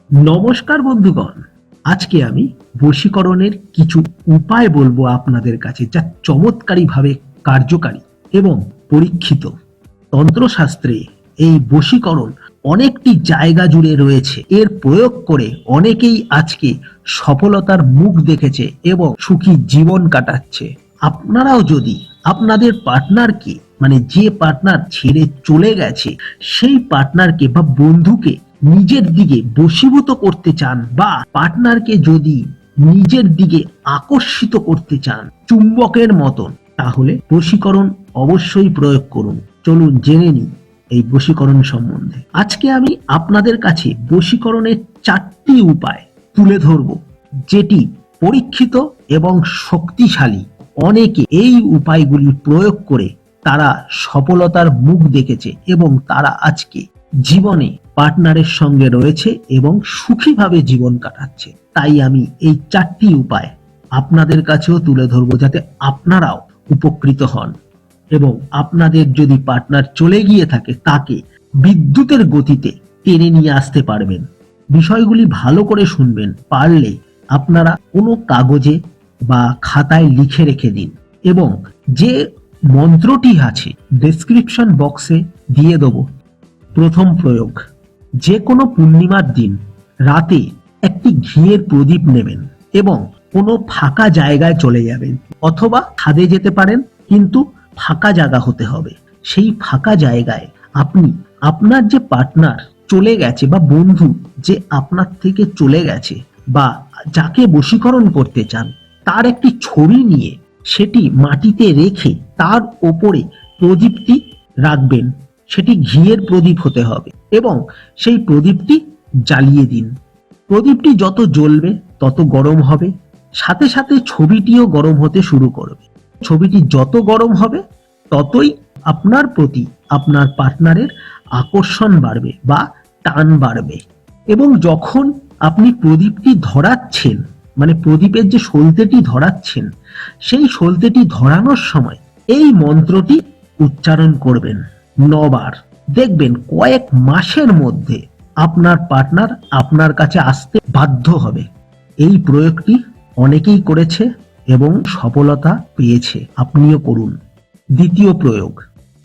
নমস্কার বন্ধুগণ, আজকে আমি বশীকরণের কিছু উপায় বলবো আপনাদের কাছে, যা চমৎকারীভাবে কার্যকারী এবং পরীক্ষিত। তন্ত্রশাস্ত্রে এই বশীকরণ অনেকটি জায়গা জুড়ে রয়েছে। এর প্রয়োগ করে অনেকেই আজকে সফলতার মুখ দেখেছে এবং সুখী জীবন কাটাচ্ছে। আপনারাও যদি আপনাদের পার্টনারকে, মানে যে পার্টনার ছেড়ে চলে গেছে, সেই পার্টনারকে বা বন্ধুকে নিজের দিকে বশীভূত করতে চান, বা পার্টনারকে যদি নিজের দিকে আকর্ষিত করতে চান চুম্বকের মতন, তাহলে বশীকরণ অবশ্যই প্রয়োগ করুন। চলুন জেনে নিই এই বশীকরণ সম্বন্ধে। আজকে আমি আপনাদের কাছে বশীকরণের 4টি উপায় তুলে ধরব, যেটি পরীক্ষিত এবং শক্তিশালী। অনেকে এই উপায়গুলি প্রয়োগ করে তারা সফলতার মুখ দেখেছে এবং তারা আজকে জীবনে পার্টনারের সঙ্গে রয়েছে এবং সুখীভাবে জীবন কাটাচ্ছে। তাই আমি এই 4টি উপায় আপনাদের কাছেও তুলে ধরবো, যাতে আপনারাও উপকৃত হন এবং আপনাদের যদি পার্টনার চলে গিয়ে থাকে, তাকে বিদ্যুতের গতিতে টেনে নিয়ে আসতে পারবেন। বিষয়গুলি ভালো করে শুনবেন। পারলে আপনারা কোনো কাগজে বা খাতায় লিখে রেখে দিন, এবং যে মন্ত্রটি আছে ডেসক্রিপশন বক্সে দিয়ে দেবো। প্রথম প্রয়োগ: যে কোনো পূর্ণিমার দিন রাতে একটি ঘিয়ের প্রদীপ নেবেন এবং কোনো ফাঁকা জায়গায় চলে যাবেন, অথবা ছাদে যেতে পারেন, কিন্তু ফাঁকা জায়গা হতে হবে। সেই ফাঁকা জায়গায় আপনি আপনার যে পার্টনার চলে গেছে বা বন্ধু যে আপনার থেকে চলে গেছে বা যাকে বশীকরণ করতে চান, তার একটি ছবি নিয়ে সেটি মাটিতে রেখে তার ওপরে প্রদীপটি রাখবেন। সেটি ঘিয়ের প্রদীপ হতে হবে এবং সেই প্রদীপটি জ্বালিয়ে দিন। প্রদীপটি যত জ্বলবে তত গরম হবে, সাথে সাথে ছবিটিও গরম হতে শুরু করবে। ছবিটি যত গরম হবে ততই আপনার প্রতি আপনার পার্টনারের আকর্ষণ বাড়বে বা টান বাড়বে। এবং যখন আপনি প্রদীপটি ধরাচ্ছেন, মানে প্রদীপের যে সলতেটি ধরাচ্ছেন, সেই সলতেটি ধরানোর সময় এই মন্ত্রটি উচ্চারণ করবেন 9 বার। দেখবেন কয়েক মাসের মধ্যে আপনার পার্টনার আপনার কাছে আসতে বাধ্য হবে। এই প্রয়োগটি অনেকেই করেছে এবং সফলতা পেয়েছে, আপনিও করুন। দ্বিতীয় প্রয়োগ: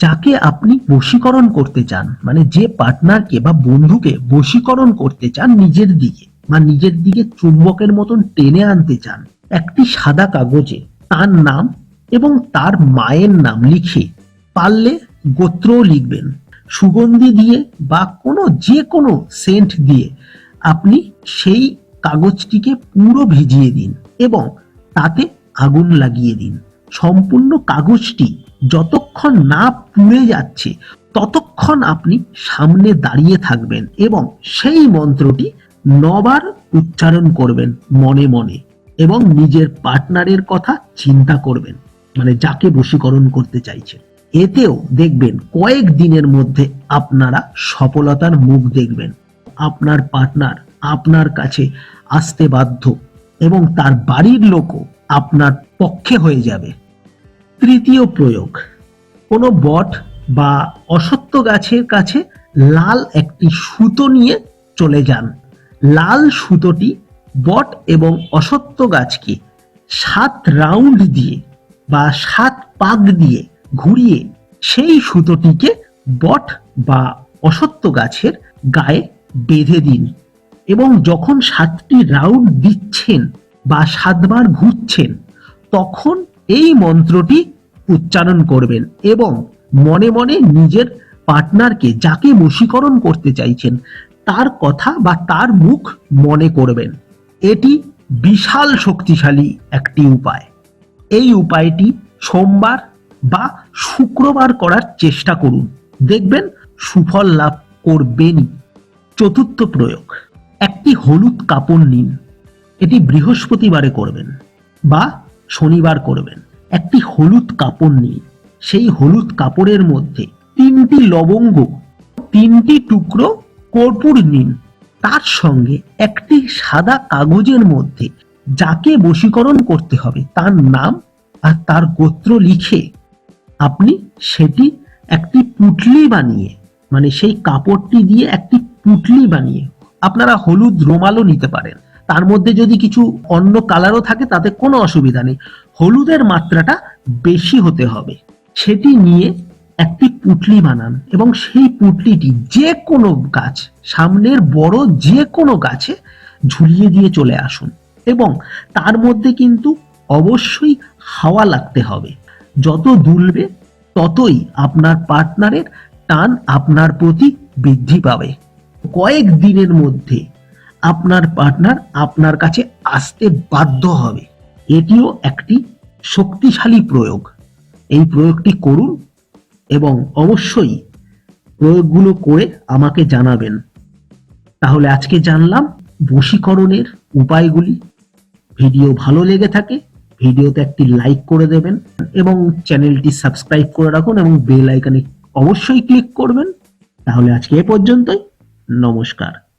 যাকে আপনি বশীকরণ করতে চান, মানে যে পার্টনারকে বা বন্ধুকে বশীকরণ করতে চান নিজের দিকে, বা নিজের দিকে চুম্বকের মতন টেনে আনতে চান, একটি সাদা কাগজে তার নাম এবং তার মায়ের নাম লিখে, পারলে গোত্রও লিখবেন, সুগন্ধি দিয়ে বা যে কোনো সেন্ট দিয়ে আপনি সেই কাগজটিকে পুরো ভিজিয়ে দিন এবং তাতে আগুন লাগিয়ে দিন। সম্পূর্ণ কাগজটি যতক্ষণ না পুড়ে যাচ্ছে ততক্ষণ আপনি সামনে দাঁড়িয়ে থাকবেন এবং সেই মন্ত্রটি 9 বার উচ্চারণ করবেন মনে মনে, এবং নিজের পার্টনারের কথা চিন্তা করবেন, মানে যাকে বশীকরণ করতে চাইছেন। এতেও দেখবেন কয়েক দিনের মধ্যে আপনারা সফলতার মুখ দেখবেন। আপনার পার্টনার আপনার কাছে আসতে বাধ্য এবং তার বাড়ির লোকও আপনার পক্ষে হয়ে যাবে। তৃতীয় প্রয়োগ: কোনো বট বা অশ্বত্থ গাছের কাছে লাল একটি সুতো নিয়ে চলে যান। লাল সুতোটি বট এবং অশ্বত্থ গাছকে 7 রাউন্ড দিয়ে বা 7 পাক দিয়ে ঘুরিয়ে সেই সুতোটিকে বট বা অশ্বত্থ গাছের গায়ে বেঁধে দিন, এবং যখন 7টি রাউন্ড দিচ্ছেন বা 7 বার ঘুরছেন, তখন এই মন্ত্রটি উচ্চারণ করবেন এবং মনে মনে নিজের পার্টনারকে, যাকে বশীকরণ করতে চাইছেন, তার কথা বা তার মুখ মনে করবেন। এটি বিশাল শক্তিশালী একটি উপায়। এই উপায়টি সোমবার বা শুক্রবার করার চেষ্টা করুন, দেখবেন সুফল লাভ করবেনই। চতুর্থ প্রয়োগ: একটি হলুদ কাপড় নিন। এটি বৃহস্পতিবারে করবেন বা শনিবার করবেন। একটি হলুদ কাপড় নিন, সেই হলুদ কাপড়ের মধ্যে 3টি লবঙ্গ, 3টি টুকরো কর্পূর নিন। তার সঙ্গে একটি সাদা কাগজের মধ্যে যাকে বশীকরণ করতে হবে তার নাম আর তার গোত্র লিখে আপনি সেটি একটি পুঁটলি বানিয়ে, মানে সেই কাপড়টি দিয়ে একটি পুঁটলি বানিয়ে আপনারা হলুদ রুমালও নিতে পারেন, তার মধ্যে যদি কিছু অন্য কালারও থাকে তাতে কোনো অসুবিধা নেই। হলুদের মাত্রাটা বেশি হতে হবে। সেটি নিয়ে একটি পুঁটলি বানান এবং সেই পুঁটলিটি যে কোনো গাছ, সামনের বড় যে কোনো গাছে ঝুলিয়ে দিয়ে চলে আসুন এবং তার মধ্যে কিন্তু অবশ্যই হাওয়া লাগতে হবে। যত দুলবে ততই আপনার পার্টনারের টান আপনার প্রতি বৃদ্ধি পাবে। কয়েক দিনের মধ্যে আপনার পার্টনার আপনার কাছে আসতে বাধ্য হবে। এটিও একটি শক্তিশালী প্রয়োগ। এই প্রয়োগটি করুন এবং অবশ্যই প্রয়োগগুলো করে আমাকে জানাবেন। তাহলে আজকে জানলাম বশীকরণের উপায়গুলি। ভিডিও ভালো লেগে থাকে ভিডিওতে একটি লাইক করে দেবেন এবং চ্যানেলটি সাবস্ক্রাইব করে রাখুন এবং বেল আইকনে অবশ্যই ক্লিক করবেন। তাহলে আজকে এ পর্যন্তই। নমস্কার।